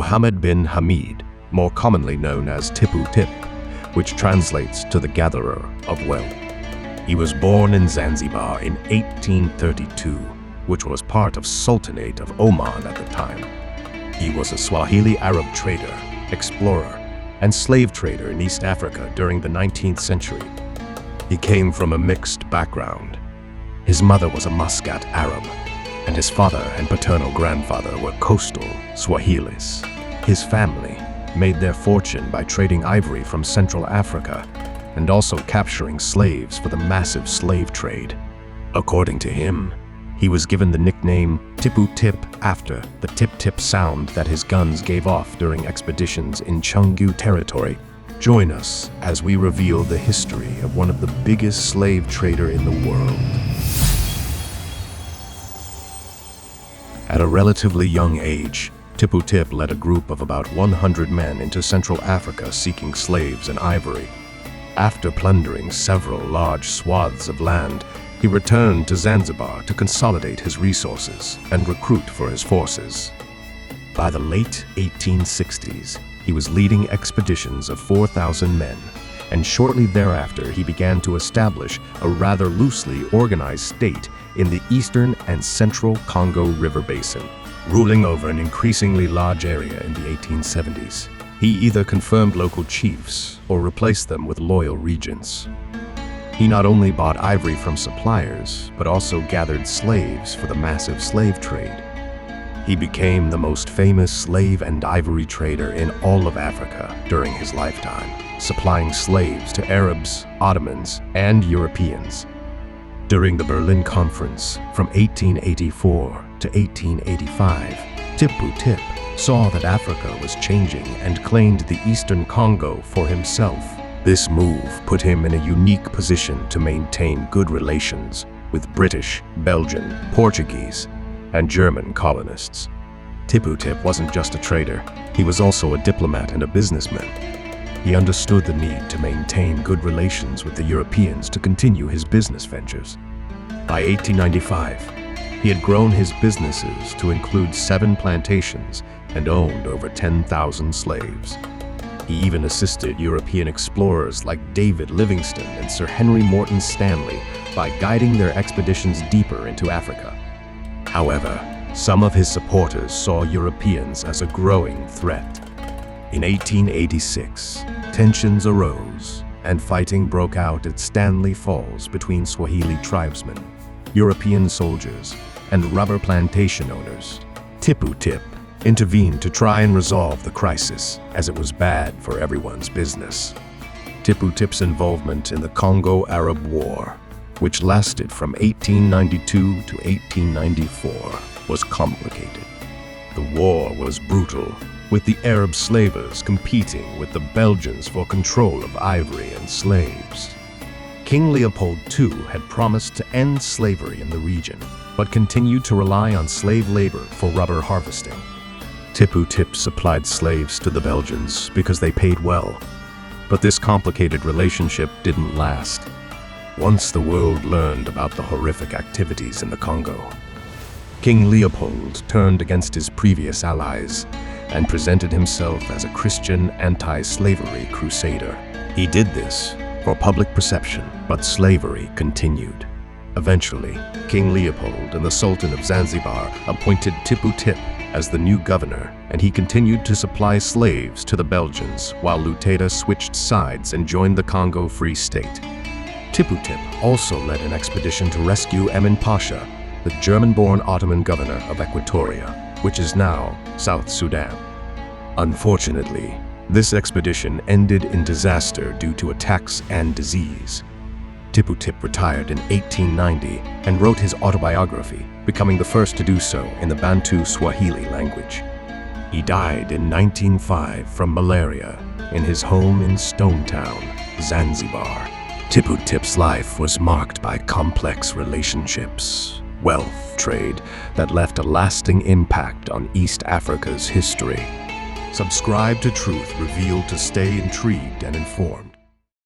Muhammed Bin Hamid, more commonly known as Tippu Tip, which translates to the gatherer of wealth. He was born in Zanzibar in 1832, which was part of Sultanate of Oman at the time. He was a Swahili Arab trader, explorer, and slave trader in East Africa during the 19th century. He came from a mixed background. His mother was a Muskat Arab, and his father and paternal grandfather were Coastal Swahilis. His family made their fortune by trading ivory from Central Africa and also capturing slaves for the massive slave trade. According to him, he was given the nickname Tippu Tip after the tip-tip sound that his guns gave off during expeditions in Chungu territory. Join us as we reveal the history of one of the biggest slave trader in the world. At a relatively young age, Tippu Tip led a group of about 100 men into Central Africa seeking slaves and ivory. After plundering several large swaths of land, he returned to Zanzibar to consolidate his resources and recruit for his forces. By the late 1860s, he was leading expeditions of 4,000 men, and shortly thereafter he began to establish a rather loosely organized state in the eastern and central Congo River basin, ruling over an increasingly large area in the 1870s. He either confirmed local chiefs or replaced them with loyal regents. He not only bought ivory from suppliers, but also gathered slaves for the massive slave trade. He became the most famous slave and ivory trader in all of Africa during his lifetime, supplying slaves to Arabs, Ottomans, and Europeans. During the Berlin Conference from 1884 to 1885, Tippu Tip saw that Africa was changing and claimed the Eastern Congo for himself. This move put him in a unique position to maintain good relations with British, Belgian, Portuguese, and German colonists. Tippu Tip wasn't just a trader, he was also a diplomat and a businessman. He understood the need to maintain good relations with the Europeans to continue his business ventures. By 1895, he had grown his businesses to include 7 plantations and owned over 10,000 slaves. He even assisted European explorers like David Livingstone and Sir Henry Morton Stanley by guiding their expeditions deeper into Africa. However, some of his supporters saw Europeans as a growing threat. In 1886, tensions arose and fighting broke out at Stanley Falls between Swahili tribesmen, European soldiers, and rubber plantation owners. Tippu Tip intervened to try and resolve the crisis, as it was bad for everyone's business. Tippu Tip's involvement in the Congo Arab War, which lasted from 1892 to 1894, was complicated. The war was brutal, with the Arab slavers competing with the Belgians for control of ivory and slaves. King Leopold II had promised to end slavery in the region, but continued to rely on slave labor for rubber harvesting. Tippu Tip supplied slaves to the Belgians because they paid well, but this complicated relationship didn't last. Once the world learned about the horrific activities in the Congo, King Leopold turned against his previous allies and presented himself as a Christian anti-slavery crusader. He did this for public perception, but slavery continued. Eventually, King Leopold and the Sultan of Zanzibar appointed Tippu Tip as the new governor, and he continued to supply slaves to the Belgians while Luteta switched sides and joined the Congo Free State. Tippu Tip also led an expedition to rescue Emin Pasha, the German-born Ottoman governor of Equatoria, which is now South Sudan. Unfortunately, this expedition ended in disaster due to attacks and disease. Tippu Tip retired in 1890 and wrote his autobiography, becoming the first to do so in the Bantu Swahili language. He died in 1905 from malaria in his home in Stone Town, Zanzibar. Tippu Tip's life was marked by complex relationships, wealth, trade that left a lasting impact on East Africa's history. Subscribe to Truth Revealed to stay intrigued and informed.